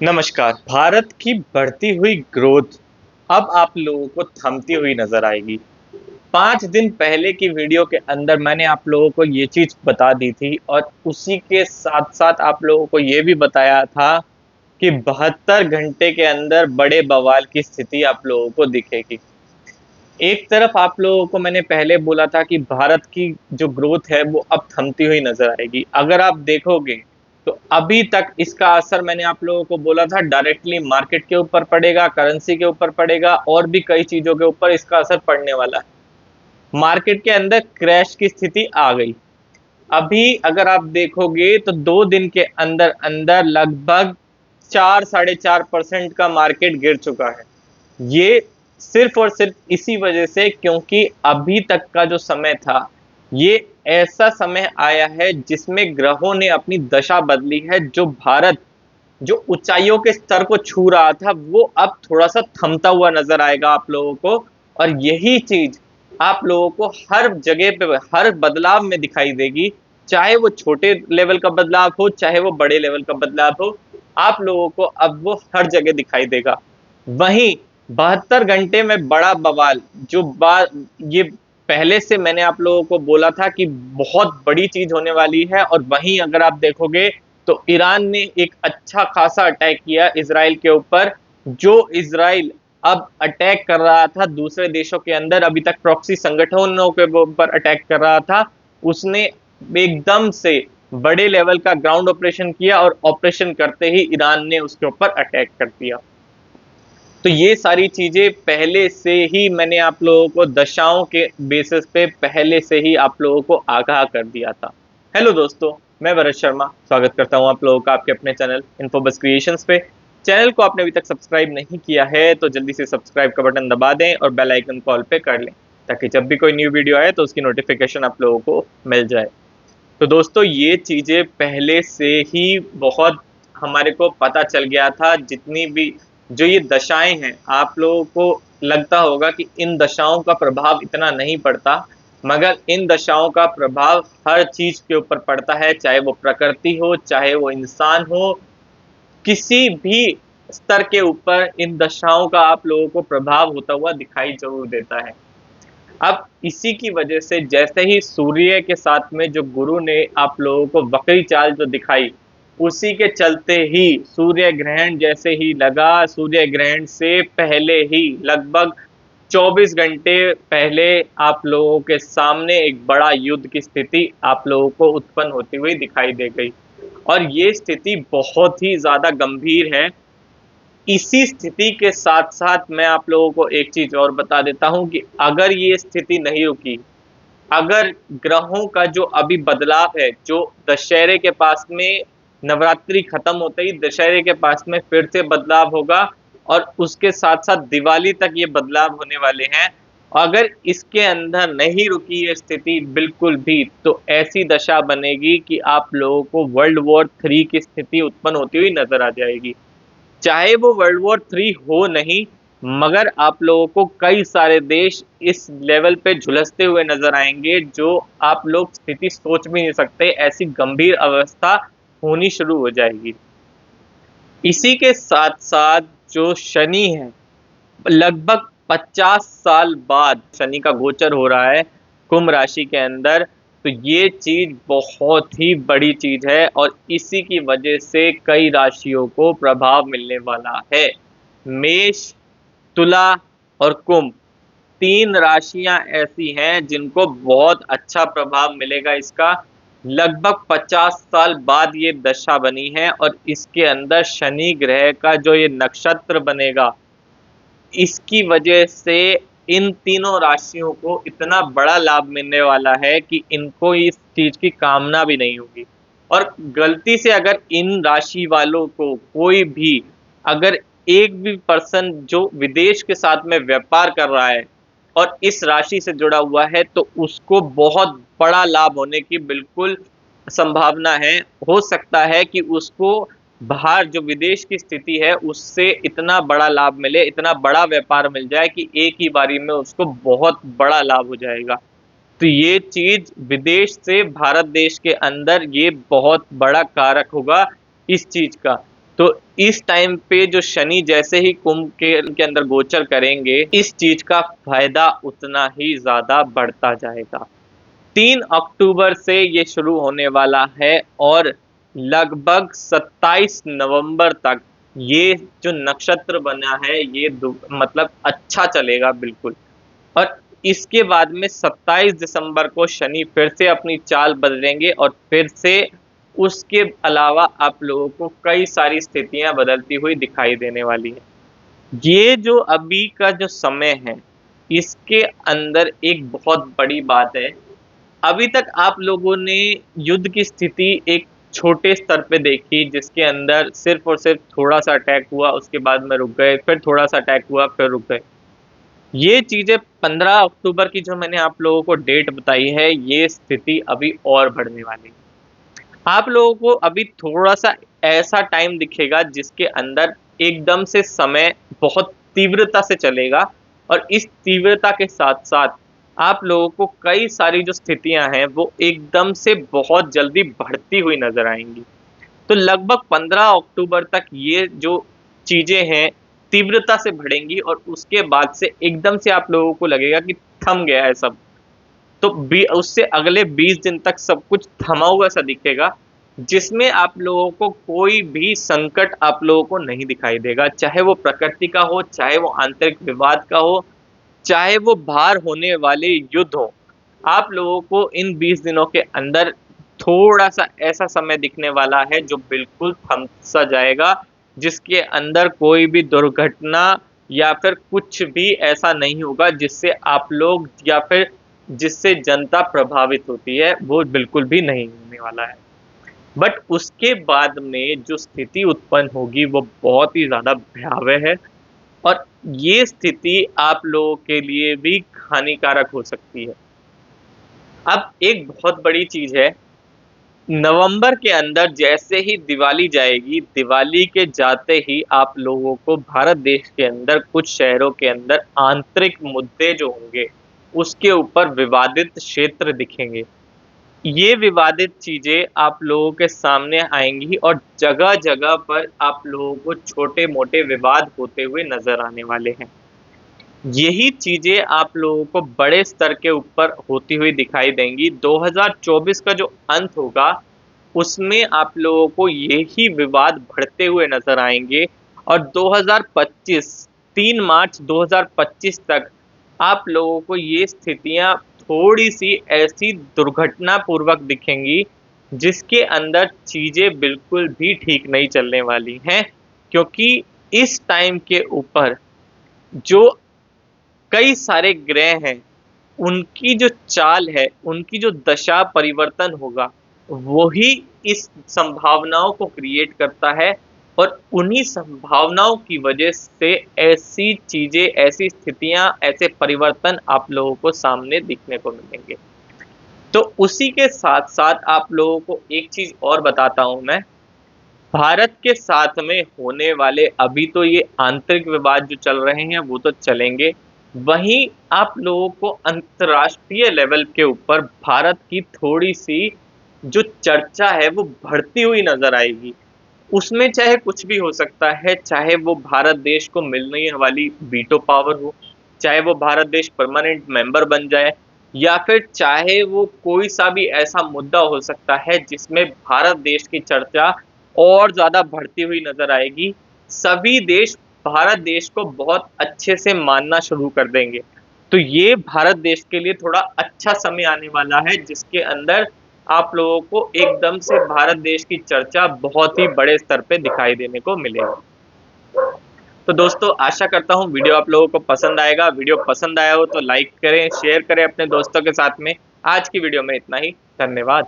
नमस्कार। भारत की बढ़ती हुई ग्रोथ अब आप लोगों को थमती हुई नजर आएगी। 5 दिन पहले की वीडियो के अंदर मैंने आप लोगों को ये चीज बता दी थी और उसी के साथ साथ आप लोगों को ये भी बताया था कि 72 घंटे के अंदर बड़े बवाल की स्थिति आप लोगों को दिखेगी। एक तरफ आप लोगों को मैंने पहले बोला था कि भारत की जो ग्रोथ है वो अब थमती हुई नजर आएगी। अगर आप देखोगे तो अभी तक इसका असर मैंने आप लोगों को बोला था डायरेक्टली मार्केट के ऊपर पड़ेगा, करेंसी के ऊपर पड़ेगा और भी कई चीजों के ऊपर इसका असर पड़ने वाला है। मार्केट के अंदर क्रैश की स्थिति आ गई। अभी अगर आप देखोगे तो 2 दिन के अंदर अंदर लगभग 4-4.5% का मार्केट गिर चुका है। ये सिर्फ और सिर्फ इसी वजह से क्योंकि अभी तक का जो समय था ये ऐसा समय आया है जिसमें ग्रहों ने अपनी दशा बदली है। जो भारत जो ऊंचाइयों के स्तर को छू रहा था वो अब थोड़ा सा थमता हुआ नजर आएगा आप लोगों को। और यही चीज आप लोगों को हर जगह पे हर बदलाव में दिखाई देगी, चाहे वो छोटे लेवल का बदलाव हो चाहे वो बड़े लेवल का बदलाव हो। आप लोगों को अब वो हर जगह दिखाई देगा। वहीं 72 घंटे में बड़ा बवाल जो बात ये पहले से मैंने आप लोगों को बोला था कि बहुत बड़ी चीज होने वाली है। और वहीं अगर आप देखोगे तो ईरान ने एक अच्छा खासा अटैक किया इजराइल के ऊपर। जो इजराइल अब अटैक कर रहा था दूसरे देशों के अंदर, अभी तक प्रॉक्सी संगठनों के ऊपर अटैक कर रहा था, उसने एकदम से बड़े लेवल का ग्राउंड ऑपरेशन किया और ऑपरेशन करते ही ईरान ने उसके ऊपर अटैक कर दिया। तो ये सारी चीजें पहले से ही मैंने आप लोगों को दशाओं के बेसिस पे पहले से ही आप लोगों को आगाह कर दिया था। हेलो दोस्तों, मैं भरत शर्मा स्वागत करता हूं आप लोगों का आपके अपने चैनल इन्फोबस क्रिएशंस पे। चैनल को आपने अभी तक सब्सक्राइब नहीं किया है तो जल्दी से सब्सक्राइब का बटन दबा दें और बेल आइकन कॉल पे कर लें ताकि जब भी कोई न्यू वीडियो आए तो उसकी नोटिफिकेशन आप लोगों को मिल जाए। तो दोस्तों ये चीजें पहले से ही बहुत हमारे को पता चल गया था। जितनी भी जो ये दशाएं हैं आप लोगों को लगता होगा कि इन दशाओं का प्रभाव इतना नहीं पड़ता, मगर इन दशाओं का प्रभाव हर चीज के ऊपर पड़ता है, चाहे वो प्रकृति हो चाहे वो इंसान हो। किसी भी स्तर के ऊपर इन दशाओं का आप लोगों को प्रभाव होता हुआ दिखाई जरूर देता है। अब इसी की वजह से जैसे ही सूर्य के साथ में जो गुरु ने आप लोगों को वक्री चाल जो दिखाई, उसी के चलते ही सूर्य ग्रहण जैसे ही लगा, सूर्य ग्रहण से पहले ही लगभग 24 घंटे पहले आप लोगों के सामने एक बड़ा युद्ध की स्थिति आप लोगों को उत्पन्न होती हुई दिखाई दे गई। और ये स्थिति बहुत ही ज्यादा गंभीर है। इसी स्थिति के साथ साथ मैं आप लोगों को एक चीज और बता देता हूं कि अगर ये स्थिति नहीं रुकी, अगर ग्रहों का जो अभी बदलाव है, जो दशहरे के पास में नवरात्रि खत्म होते ही दशहरे के पास में फिर से बदलाव होगा और उसके साथ साथ दिवाली तक ये बदलाव होने वाले हैं। अगर इसके अंदर नहीं रुकी ये स्थिति बिल्कुल भी, तो ऐसी दशा बनेगी कि आप लोगों को वर्ल्ड वॉर 3 की स्थिति उत्पन्न होती हुई नजर आ जाएगी। चाहे वो वर्ल्ड वॉर 3 हो नहीं, मगर आप लोगों को कई सारे देश इस लेवल पे झुलसते हुए नजर आएंगे जो आप लोग स्थिति सोच भी नहीं सकते। ऐसी गंभीर अवस्था होनी शुरू हो जाएगी। इसी के साथ साथ जो शनि है, लगभग 50 साल बाद शनि का गोचर हो रहा है कुंभ राशि के अंदर। तो ये चीज बहुत ही बड़ी चीज है और इसी की वजह से कई राशियों को प्रभाव मिलने वाला है। मेष, तुला और कुंभ, 3 राशियां ऐसी हैं जिनको बहुत अच्छा प्रभाव मिलेगा इसका। लगभग 50 साल बाद ये दशा बनी है और इसके अंदर शनि ग्रह का जो ये नक्षत्र बनेगा, इसकी वजह से इन तीनों राशियों को इतना बड़ा लाभ मिलने वाला है कि इनको इस चीज की कामना भी नहीं होगी। और गलती से अगर इन राशि वालों को कोई भी, अगर एक भी पर्सन जो विदेश के साथ में व्यापार कर रहा है और इस राशि से जुड़ा हुआ है, तो उसको बहुत बड़ा लाभ होने की बिल्कुल संभावना है। हो सकता है कि उसको बाहर जो विदेश की स्थिति है उससे इतना बड़ा लाभ मिले, इतना बड़ा व्यापार मिल जाए कि एक ही बारी में उसको बहुत बड़ा लाभ हो जाएगा। तो ये चीज विदेश से भारत देश के अंदर ये बहुत बड़ा कारक होगा इस चीज का। तो इस टाइम पे जो शनि जैसे ही कुंभ के अंदर गोचर करेंगे, इस चीज का फायदा उतना ही ज्यादा बढ़ता जाएगा। 3 अक्टूबर से ये शुरू होने वाला है और लगभग 27 नवंबर तक ये जो नक्षत्र बना है ये मतलब अच्छा चलेगा बिल्कुल। और इसके बाद में 27 दिसंबर को शनि फिर से अपनी चाल बदलेंगे और फिर से उसके अलावा आप लोगों को कई सारी स्थितियां बदलती हुई दिखाई देने वाली है। ये जो अभी का जो समय है, इसके अंदर एक बहुत बड़ी बात है। अभी तक आप लोगों ने युद्ध की स्थिति एक छोटे स्तर पे देखी, जिसके अंदर सिर्फ और सिर्फ थोड़ा सा अटैक हुआ, उसके बाद में रुक गए, फिर थोड़ा सा अटैक हुआ, फिर रुक गए। ये चीजें 15 अक्टूबर की जो मैंने आप लोगों को डेट बताई है, ये स्थिति अभी और बढ़ने वाली है। आप लोगों को अभी थोड़ा सा ऐसा टाइम दिखेगा जिसके अंदर एकदम से समय बहुत तीव्रता से चलेगा और इस तीव्रता के साथ साथ आप लोगों को कई सारी जो स्थितियां हैं वो एकदम से बहुत जल्दी बढ़ती हुई नजर आएंगी। तो लगभग 15 अक्टूबर तक ये जो चीजें हैं तीव्रता से बढ़ेंगी और उसके बाद से एकदम से आप लोगों को लगेगा कि थम गया है सब। तो उससे अगले 20 दिन तक सब कुछ थमा हुआ सा दिखेगा, जिसमें आप लोगों को कोई भी संकट आप लोगों को नहीं दिखाई देगा, चाहे वो प्रकृति का हो, चाहे वो आंतरिक विवाद का हो, चाहे वो बाहर होने वाले युद्ध हो। आप लोगों को इन 20 दिनों के अंदर थोड़ा सा ऐसा समय दिखने वाला है जो बिल्कुल थम सा जाएगा, जिसके अंदर कोई भी दुर्घटना या फिर कुछ भी ऐसा नहीं होगा जिससे आप लोग या फिर जिससे जनता प्रभावित होती है, वो बिल्कुल भी नहीं होने वाला है। बट उसके बाद में जो स्थिति उत्पन्न होगी वो बहुत ही ज़्यादा भयावह है और ये स्थिति आप लोगों के लिए भी हानिकारक हो सकती है। अब एक बहुत बड़ी चीज़ है, नवंबर के अंदर जैसे ही दिवाली जाएगी, दिवाली के जाते ही आप लोगों को भारत देश के अंदर कुछ शहरों के अंदर आंतरिक मुद्दे जो होंगे उसके ऊपर विवादित क्षेत्र दिखेंगे। ये विवादित चीजें आप लोगों के सामने आएंगी और जगह जगह पर आप लोगों को छोटे मोटे विवाद होते हुए नजर आने वाले हैं। यही चीजें आप लोगों को बड़े स्तर के ऊपर होती हुई दिखाई देंगी। 2024 का जो अंत होगा उसमें आप लोगों को यही विवाद बढ़ते हुए नजर आएंगे और 2025 3 मार्च 2025 तक आप लोगों को ये स्थितियां थोड़ी सी ऐसी दुर्घटनापूर्वक दिखेंगी जिसके अंदर चीजें बिल्कुल भी ठीक नहीं चलने वाली हैं, क्योंकि इस टाइम के ऊपर जो कई सारे ग्रह हैं उनकी जो चाल है, उनकी जो दशा परिवर्तन होगा, वही इस संभावनाओं को क्रिएट करता है और उन्हीं संभावनाओं की वजह से ऐसी चीजें, ऐसी स्थितियां, ऐसे परिवर्तन आप लोगों को सामने दिखने को मिलेंगे। तो उसी के साथ साथ आप लोगों को एक चीज और बताता हूं मैं, भारत के साथ में होने वाले अभी तो ये आंतरिक विवाद जो चल रहे हैं वो तो चलेंगे, वहीं आप लोगों को अंतर्राष्ट्रीय लेवल के ऊपर भारत की थोड़ी सी जो चर्चा है वो बढ़ती हुई नजर आएगी। उसमें चाहे कुछ भी हो सकता है, चाहे वो भारत देश को मिलने वाली वीटो पावर हो, चाहे वो भारत देश परमानेंट मेंबर बन जाए, या फिर चाहे वो कोई सा भी ऐसा मुद्दा हो सकता है जिसमें भारत देश की चर्चा और ज़्यादा बढ़ती हुई नजर आएगी। सभी देश भारत देश को बहुत अच्छे से मानना शुरू कर देंगे। तो ये भारत देश के लिए थोड़ा अच्छा समय आने वाला है, जिसके अंदर आप लोगों को एकदम से भारत देश की चर्चा बहुत ही बड़े स्तर पे दिखाई देने को मिलेगी। तो दोस्तों, आशा करता हूँ वीडियो आप लोगों को पसंद आएगा। वीडियो पसंद आया हो तो लाइक करें, शेयर करें अपने दोस्तों के साथ में। आज की वीडियो में इतना ही। धन्यवाद।